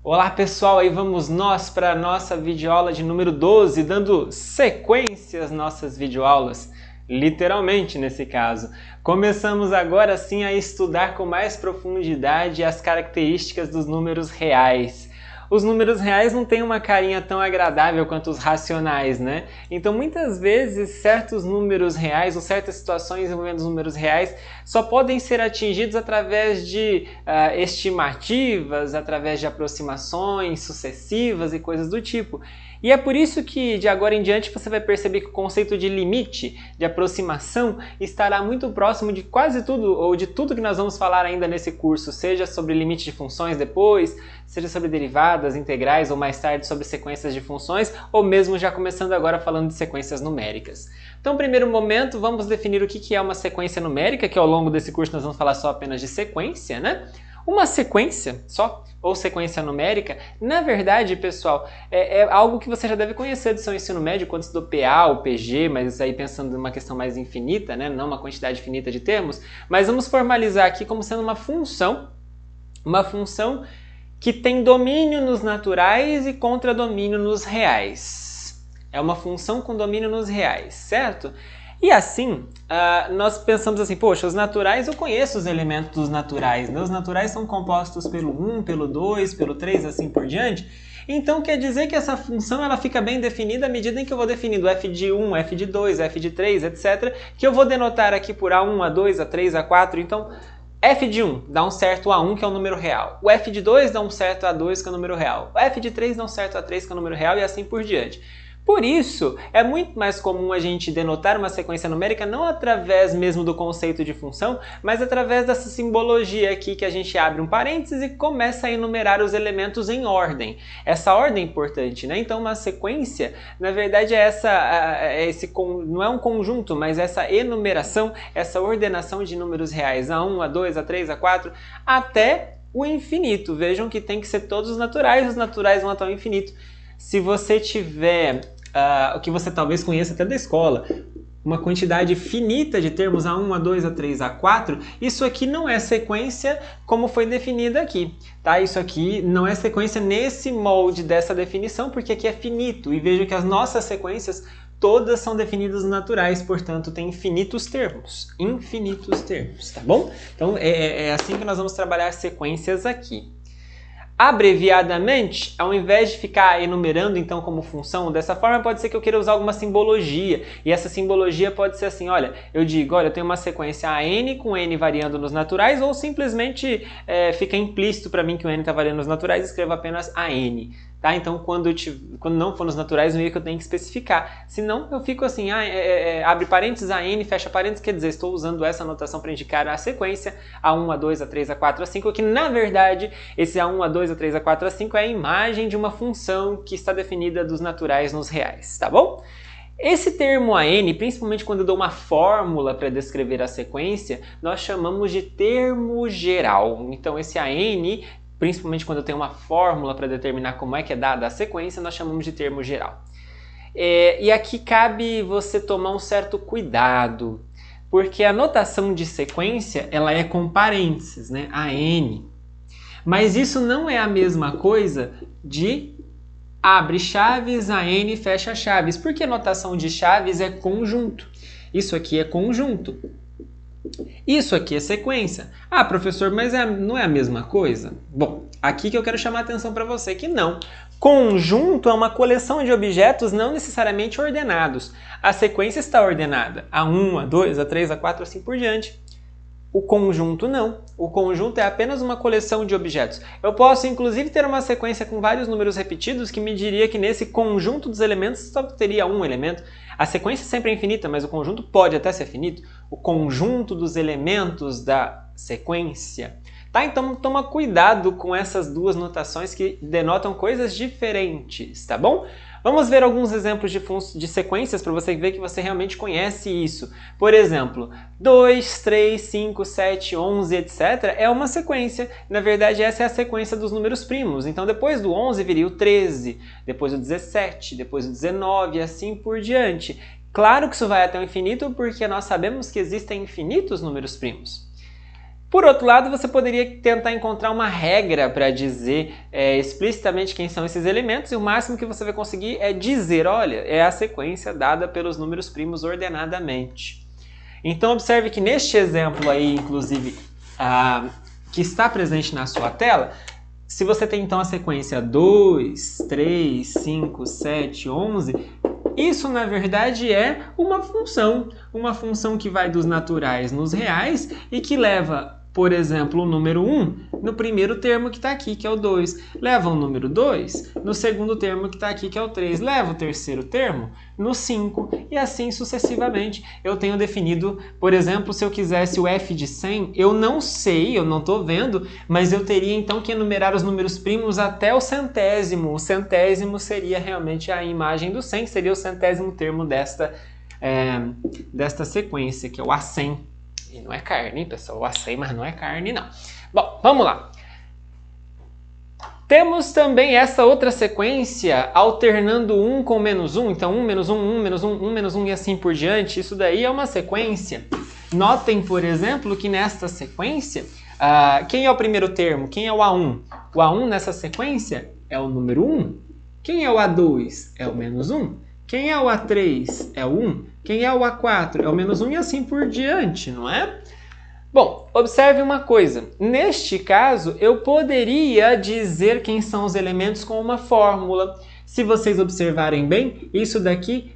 Olá pessoal, aí vamos nós para a nossa videoaula de número 12, dando sequência às nossas videoaulas, literalmente nesse caso. Começamos agora sim a estudar com mais profundidade as características dos números reais. Os números reais não têm uma carinha tão agradável quanto os racionais, né? Então muitas vezes certos números reais ou certas situações envolvendo os números reais só podem ser atingidos através de estimativas, através de aproximações sucessivas e coisas do tipo. E é por isso que de agora em diante você vai perceber que o conceito de limite, de aproximação, estará muito próximo de quase tudo, ou de tudo que nós vamos falar ainda nesse curso, seja sobre limite de funções depois, seja sobre derivadas, integrais, ou mais tarde sobre sequências de funções, ou mesmo já começando agora falando de sequências numéricas. Então, no primeiro momento, vamos definir o que é uma sequência numérica, que ao longo desse curso nós vamos falar só apenas de sequência, né? Uma sequência só, ou sequência numérica, na verdade, pessoal, é algo que você já deve conhecer do seu ensino médio, quando estudou PA ou PG, mas isso aí pensando numa questão mais infinita, né? Não uma quantidade finita de termos, mas vamos formalizar aqui como sendo uma função que tem domínio nos naturais e contradomínio nos reais. É uma função com domínio nos reais, certo? E assim, nós pensamos assim, poxa, os naturais, eu conheço os elementos dos naturais, né? Os naturais são compostos pelo 1, pelo 2, pelo 3, assim por diante. Então quer dizer que essa função ela fica bem definida à medida em que eu vou definindo f de 1, f de 2, f de 3, etc. Que eu vou denotar aqui por A1, A2, A3, A4, então f de 1 dá um certo A1, que é o número real. O f de 2 dá um certo A2, que é o número real. O f de 3 dá um certo A3, que é o número real, e assim por diante. Por isso, é muito mais comum a gente denotar uma sequência numérica não através mesmo do conceito de função, mas através dessa simbologia aqui que a gente abre um parênteses e começa a enumerar os elementos em ordem. Essa ordem é importante, né? Então uma sequência, na verdade, não é um conjunto, mas essa enumeração, essa ordenação de números reais, A1, A2, A3, A4, até o infinito. Vejam que tem que ser todos os naturais vão até o infinito. Se você tiver, o que você talvez conheça até da escola, uma quantidade finita de termos A1, A2, A3, A4, isso aqui não é sequência como foi definida aqui, tá? Isso aqui não é sequência nesse molde dessa definição, porque aqui é finito, e veja que as nossas sequências todas são definidas naturais, portanto tem infinitos termos, tá bom? Então é assim que nós vamos trabalhar as sequências aqui. Abreviadamente, ao invés de ficar enumerando então como função dessa forma, pode ser que eu queira usar alguma simbologia. E essa simbologia pode ser assim, olha, eu digo, olha, eu tenho uma sequência AN com N variando nos naturais, ou simplesmente fica implícito para mim que o N está variando nos naturais, escrevo apenas AN. Tá? Então, quando não for nos naturais, meio que eu tenho que especificar. Senão, eu fico assim, abre parênteses, AN, fecha parênteses, quer dizer, estou usando essa notação para indicar a sequência A1, A2, A3, A4, A5, que na verdade, esse A1, A2, A3, A4, A5 é a imagem de uma função que está definida dos naturais nos reais, tá bom? Esse termo AN, principalmente quando eu dou uma fórmula para descrever a sequência, nós chamamos de termo geral. Então, esse AN, principalmente quando eu tenho uma fórmula para determinar como é que é dada a sequência, nós chamamos de termo geral. E aqui cabe você tomar um certo cuidado, porque a notação de sequência ela é com parênteses, né? AN. Mas isso não é a mesma coisa de abre chaves, AN, fecha chaves, porque a notação de chaves é conjunto. Isso aqui é conjunto. Isso aqui é sequência. Ah, professor, mas não é a mesma coisa? Bom, aqui que eu quero chamar a atenção para você que não. Conjunto é uma coleção de objetos não necessariamente ordenados. A sequência está ordenada. A1, A2, A3, A4, assim por diante. O conjunto não. O conjunto é apenas uma coleção de objetos. Eu posso, inclusive, ter uma sequência com vários números repetidos que me diria que nesse conjunto dos elementos só teria um elemento. A sequência sempre é infinita, mas o conjunto pode até ser finito. O conjunto dos elementos da sequência. Tá? Então toma cuidado com essas duas notações que denotam coisas diferentes, tá bom? Vamos ver alguns exemplos de sequências para você ver que você realmente conhece isso. Por exemplo, 2, 3, 5, 7, 11, etc. é uma sequência. Na verdade, essa é a sequência dos números primos. Então, depois do 11 viria o 13, depois o 17, depois o 19 e assim por diante. Claro que isso vai até o infinito porque nós sabemos que existem infinitos números primos. Por outro lado, você poderia tentar encontrar uma regra para dizer explicitamente quem são esses elementos, e o máximo que você vai conseguir é dizer, olha, é a sequência dada pelos números primos ordenadamente. Então observe que neste exemplo aí, inclusive, que está presente na sua tela, se você tem então a sequência 2, 3, 5, 7, 11, isso na verdade é uma função que vai dos naturais nos reais e que leva, por exemplo, o número 1 no primeiro termo que está aqui, que é o 2. Leva o número 2 no segundo termo que está aqui, que é o 3. Leva o terceiro termo no 5 e assim sucessivamente. Eu tenho definido, por exemplo, se eu quisesse o f de 100, eu não sei, eu não estou vendo, mas eu teria então que enumerar os números primos até o centésimo. O centésimo seria realmente a imagem do 100, seria o centésimo termo desta sequência, que é o A100. E não é carne, pessoal. O A100, mas não é carne, não. Bom, vamos lá. Temos também essa outra sequência alternando 1 com menos 1. Então, 1, menos 1, 1, menos 1, 1, menos 1 e assim por diante. Isso daí é uma sequência. Notem, por exemplo, que nesta sequência, quem é o primeiro termo? Quem é o A1? O A1 nessa sequência é o número 1. Quem é o A2? É o menos 1. Quem é o A3? É o 1. Quem é o A4? É o menos 1 e assim por diante, não é? Bom, observe uma coisa. Neste caso, eu poderia dizer quem são os elementos com uma fórmula. Se vocês observarem bem, isso daqui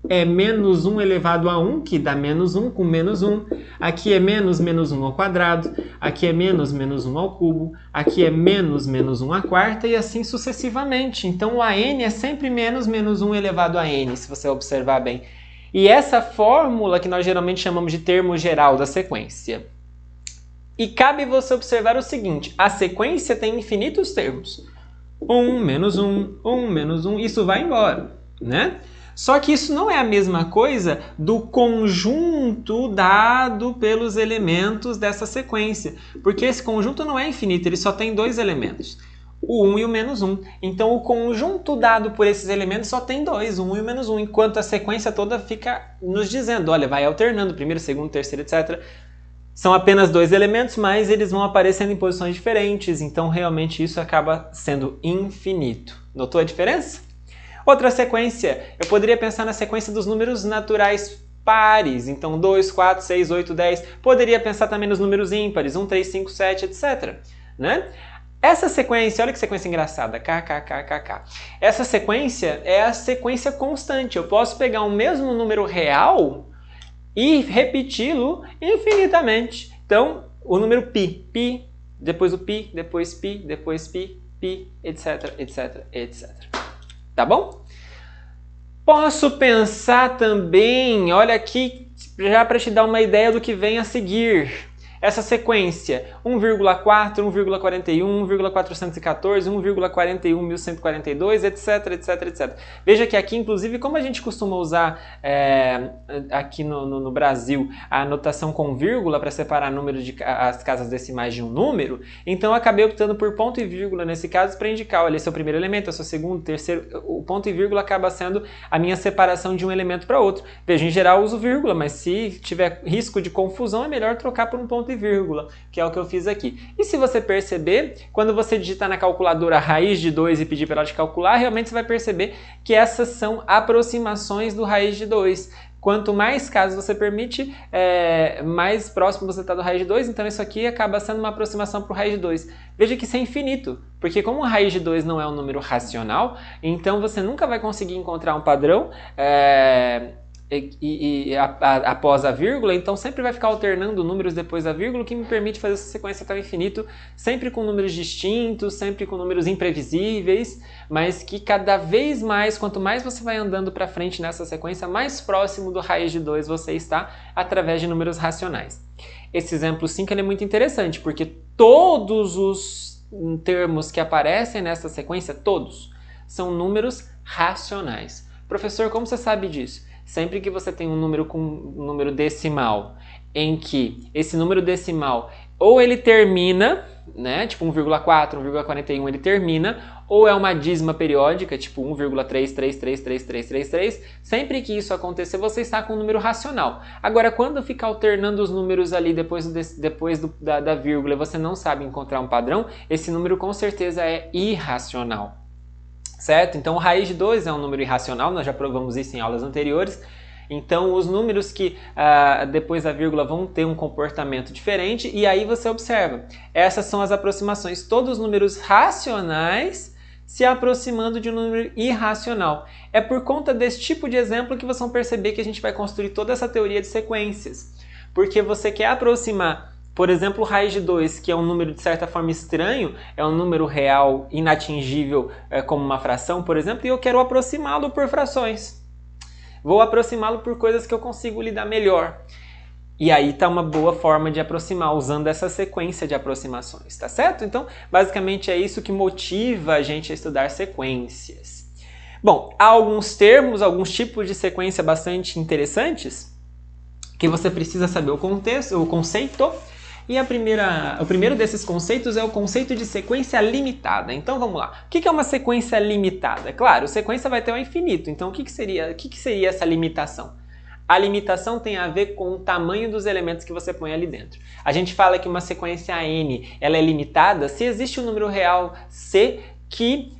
é menos 1 elevado a 1, que dá menos 1 com menos 1. Aqui é menos 1 ao quadrado. Aqui é menos 1 ao cubo. Aqui é menos 1 à quarta e assim sucessivamente. Então, o AN é sempre menos 1 elevado a n, se você observar bem. E essa fórmula que nós geralmente chamamos de termo geral da sequência. E cabe você observar o seguinte, a sequência tem infinitos termos. 1, menos 1, 1, menos 1, isso vai embora, né? Só que isso não é a mesma coisa do conjunto dado pelos elementos dessa sequência, porque esse conjunto não é infinito, ele só tem dois elementos, o 1 e o menos 1. Então o conjunto dado por esses elementos só tem dois, o 1 e o menos 1, enquanto a sequência toda fica nos dizendo, olha, vai alternando, primeiro, segundo, terceiro, etc. São apenas dois elementos, mas eles vão aparecendo em posições diferentes, então realmente isso acaba sendo infinito. Notou a diferença? Outra sequência, eu poderia pensar na sequência dos números naturais pares, então 2, 4, 6, 8, 10. Poderia pensar também nos números ímpares, 1, 3, 5, 7, etc. Né? Essa sequência, olha que sequência engraçada, kkkk. Essa sequência é a sequência constante. Eu posso pegar o mesmo número real e repeti-lo infinitamente. Então, o número pi, depois o pi, depois pi, depois pi, etc, etc, etc. Tá bom? Posso pensar também, olha aqui, já para te dar uma ideia do que vem a seguir. Essa sequência, 1,4, 1,41, 1,414, 1,41.142, etc, etc, etc. Veja que aqui, inclusive, como a gente costuma usar aqui no Brasil a anotação com vírgula para separar números as casas decimais de um número, então eu acabei optando por ponto e vírgula nesse caso para indicar, olha, esse é o primeiro elemento, esse é o segundo, terceiro, o ponto e vírgula acaba sendo a minha separação de um elemento para outro. Veja, em geral eu uso vírgula, mas se tiver risco de confusão é melhor trocar por um ponto e vírgula, que é o que eu fiz aqui. E se você perceber, quando você digitar na calculadora a raiz de 2 e pedir para ela te calcular, realmente você vai perceber que essas são aproximações do raiz de 2. Quanto mais casos você permite, mais próximo você está do raiz de 2, então isso aqui acaba sendo uma aproximação para o raiz de 2. Veja que isso é infinito, porque como o raiz de 2 não é um número racional, então você nunca vai conseguir encontrar um padrão após a vírgula, então sempre vai ficar alternando números depois da vírgula, o que me permite fazer essa sequência até o infinito, sempre com números distintos, sempre com números imprevisíveis, mas que cada vez mais, quanto mais você vai andando para frente nessa sequência, mais próximo do raiz de 2 você está através de números racionais. Esse exemplo 5 ele é muito interessante, porque todos os termos que aparecem nessa sequência, todos, são números racionais. Professor, como você sabe disso? Sempre que você tem um número com um número decimal, em que esse número decimal ou ele termina, né, tipo 1,4, 1,41 ele termina, ou é uma dízima periódica, tipo 1,33333333, sempre que isso acontecer, você está com um número racional. Agora, quando fica alternando os números ali depois da vírgula e você não sabe encontrar um padrão, esse número com certeza é irracional, certo? Então, raiz de 2 é um número irracional, nós já provamos isso em aulas anteriores. Então, os números que depois da vírgula vão ter um comportamento diferente, e aí você observa. Essas são as aproximações, todos os números racionais se aproximando de um número irracional. É por conta desse tipo de exemplo que vocês vão perceber que a gente vai construir toda essa teoria de sequências. Porque você quer aproximar, por exemplo, raiz de 2, que é um número de certa forma estranho, é um número real inatingível como uma fração, por exemplo, e eu quero aproximá-lo por frações. Vou aproximá-lo por coisas que eu consigo lidar melhor. E aí está uma boa forma de aproximar, usando essa sequência de aproximações, tá certo? Então, basicamente é isso que motiva a gente a estudar sequências. Bom, há alguns termos, alguns tipos de sequência bastante interessantes, que você precisa saber o contexto, o conceito. E o primeiro desses conceitos é o conceito de sequência limitada. Então vamos lá. O que é uma sequência limitada? Claro, sequência vai ter um infinito. Então o que seria essa limitação? A limitação tem a ver com o tamanho dos elementos que você põe ali dentro. A gente fala que uma sequência n ela é limitada se existe um número real c que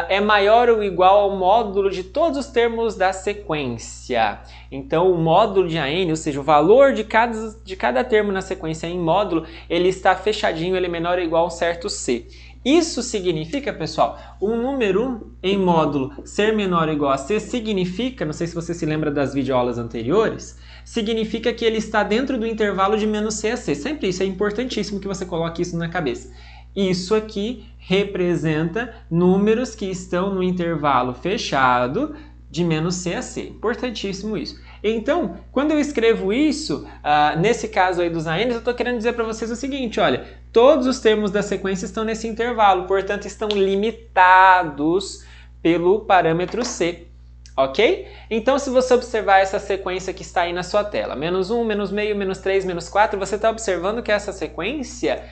é maior ou igual ao módulo de todos os termos da sequência. Então, o módulo de AN, ou seja, o valor de cada termo na sequência em módulo, ele está fechadinho, ele é menor ou igual a um certo C. Isso significa, pessoal, um número em módulo ser menor ou igual a C significa, não sei se você se lembra das videoaulas anteriores, significa que ele está dentro do intervalo de menos C a C. Sempre isso, é importantíssimo que você coloque isso na cabeça. Isso aqui representa números que estão no intervalo fechado de menos C a C. Importantíssimo isso. Então, quando eu escrevo isso, nesse caso aí dos ANs, eu estou querendo dizer para vocês o seguinte, olha, todos os termos da sequência estão nesse intervalo, portanto, estão limitados pelo parâmetro C. Ok? Então, se você observar essa sequência que está aí na sua tela, menos 1, menos meio, menos 3, menos 4, você está observando que essa sequência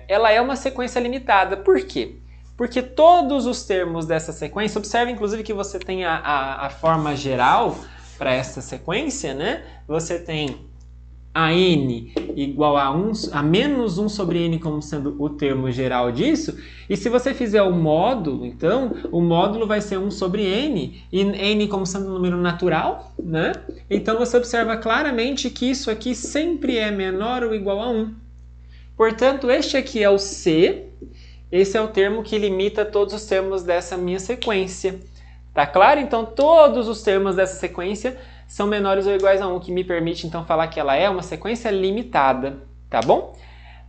ela é uma sequência limitada. Por quê? Porque todos os termos dessa sequência, observe inclusive que você tem a forma geral para essa sequência, né? Você tem a n igual a menos 1 sobre n como sendo o termo geral disso, e se você fizer o módulo, então, o módulo vai ser 1 sobre n, e n como sendo um número natural, né? Então você observa claramente que isso aqui sempre é menor ou igual a 1. Portanto, este aqui é o C, esse é o termo que limita todos os termos dessa minha sequência. Tá claro? Então, todos os termos dessa sequência são menores ou iguais a 1, que me permite, então, falar que ela é uma sequência limitada, tá bom?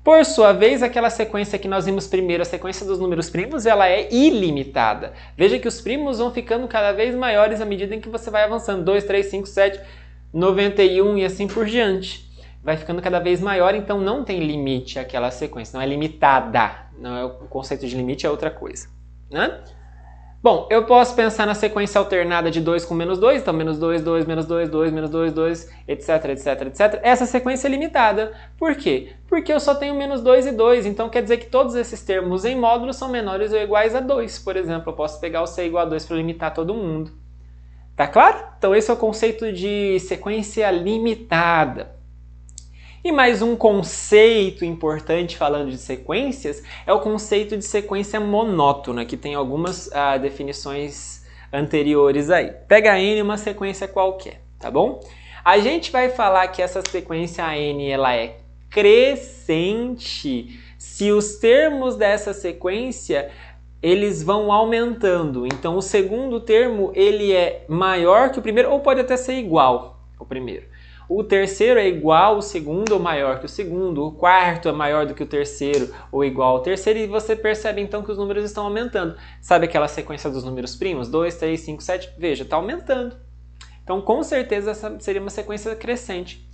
Por sua vez, aquela sequência que nós vimos primeiro, a sequência dos números primos, ela é ilimitada. Veja que os primos vão ficando cada vez maiores à medida em que você vai avançando. 2, 3, 5, 7, 91 e assim por diante. Vai ficando cada vez maior, então não tem limite aquela sequência, não é limitada. Não é, o conceito de limite é outra coisa, né? Bom, eu posso pensar na sequência alternada de 2 com menos 2, então menos 2, 2, menos 2, 2, menos 2, 2, etc, etc, etc. Essa sequência é limitada. Por quê? Porque eu só tenho menos 2 e 2, então quer dizer que todos esses termos em módulo são menores ou iguais a 2. Por exemplo, eu posso pegar o C igual a 2 para limitar todo mundo. Tá claro? Então esse é o conceito de sequência limitada. E mais um conceito importante falando de sequências é o conceito de sequência monótona, que tem algumas definições anteriores aí. Pega a n uma sequência qualquer, tá bom? A gente vai falar que essa sequência n ela é crescente se os termos dessa sequência eles vão aumentando. Então o segundo termo ele é maior que o primeiro ou pode até ser igual ao primeiro. O terceiro é igual ao segundo ou maior que o segundo, o quarto é maior do que o terceiro ou igual ao terceiro, e você percebe então que os números estão aumentando. Sabe aquela sequência dos números primos? 2, 3, 5, 7, veja, está aumentando. Então com certeza essa seria uma sequência crescente.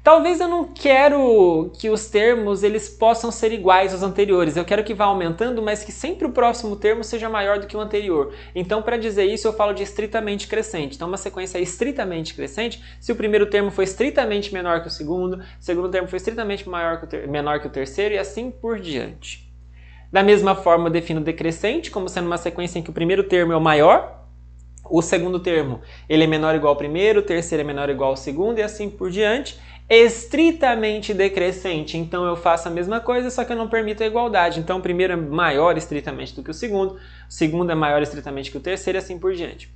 Talvez eu não quero que os termos eles possam ser iguais aos anteriores. Eu quero que vá aumentando, mas que sempre o próximo termo seja maior do que o anterior. Então, para dizer isso, eu falo de estritamente crescente. Então, uma sequência é estritamente crescente se o primeiro termo for estritamente menor que o segundo termo for estritamente menor que o terceiro e assim por diante. Da mesma forma, eu defino decrescente como sendo uma sequência em que o primeiro termo é o maior, o segundo termo ele é menor ou igual ao primeiro, o terceiro é menor ou igual ao segundo e assim por diante. Estritamente decrescente, então eu faço a mesma coisa, só que eu não permito a igualdade. Então o primeiro é maior estritamente do que o segundo é maior estritamente que o terceiro e assim por diante.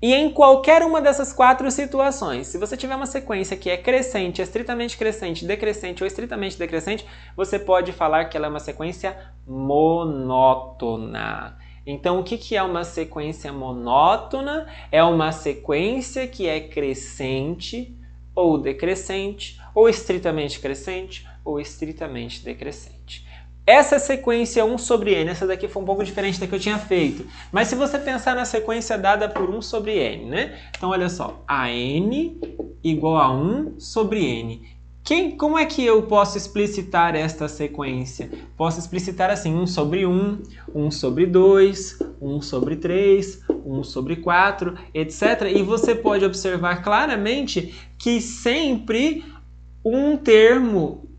E em qualquer uma dessas 4 situações, se você tiver uma sequência que é crescente, estritamente crescente, decrescente ou estritamente decrescente, você pode falar que ela é uma sequência monótona. Então, o que é uma sequência monótona? É uma sequência que é crescente ou decrescente, ou estritamente crescente, ou estritamente decrescente. Essa sequência 1 sobre n, essa daqui foi um pouco diferente da que eu tinha feito. Mas se você pensar na sequência dada por 1 sobre n, né? Então, olha só, a n igual a 1 sobre n. Como é que eu posso explicitar esta sequência? Posso explicitar assim, 1 sobre 1, 1 sobre 2, 1 sobre 3, 1 sobre 4, etc. E você pode observar claramente que sempre um termo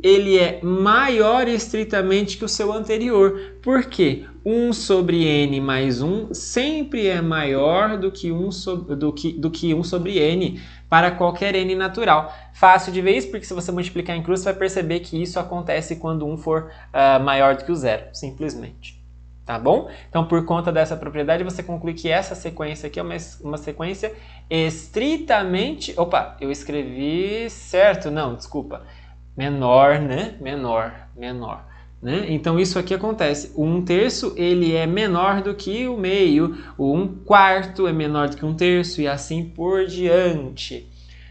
ele é maior estritamente que o seu anterior. Por quê? 1 sobre n mais 1 sempre é maior do que 1 sobre n para qualquer n natural. Fácil de ver isso, porque se você multiplicar em cruz, você vai perceber que isso acontece quando 1 for maior do que o zero, simplesmente. Tá bom? Então, por conta dessa propriedade, você conclui que essa sequência aqui é uma sequência estritamente... Opa, eu escrevi certo? Não, desculpa. Menor, né? Menor. Né? Então, isso aqui acontece. O 1/3 ele é menor do que o meio, o 1/4 é menor do que 1/3 e assim por diante.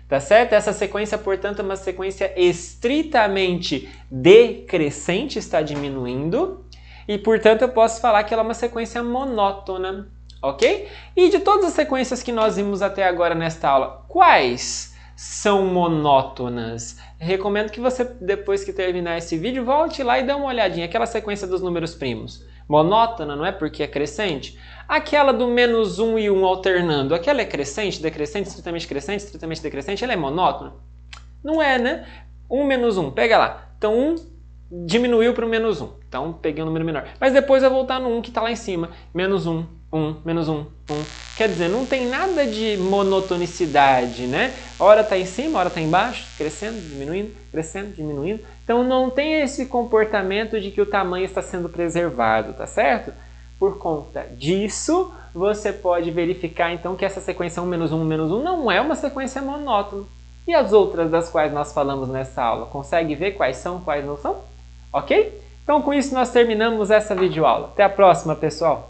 Tá certo? Essa sequência, portanto, é uma sequência estritamente decrescente, está diminuindo. E, portanto, eu posso falar que ela é uma sequência monótona, ok? E de todas as sequências que nós vimos até agora nesta aula, quais são monótonas? Recomendo que você, depois que terminar esse vídeo, volte lá e dê uma olhadinha. Aquela sequência dos números primos. Monótona, não é? Porque é crescente. Aquela do -1 e 1 alternando, aquela é crescente, decrescente, estritamente decrescente, ela é monótona? Não é, né? 1 menos 1, pega lá. Então, 1 diminuiu para o -1. Então, peguei um número menor. Mas depois vai voltar no 1 que está lá em cima. -1, 1, -1, 1. Quer dizer, não tem nada de monotonicidade, né? Hora está em cima, hora está embaixo, crescendo, diminuindo. Então, não tem esse comportamento de que o tamanho está sendo preservado, tá certo? Por conta disso, você pode verificar, então, que essa sequência 1 menos 1 menos 1 não é uma sequência monótona. E as outras das quais nós falamos nessa aula? Consegue ver quais são, quais não são? Ok? Então, com isso, nós terminamos essa videoaula. Até a próxima, pessoal!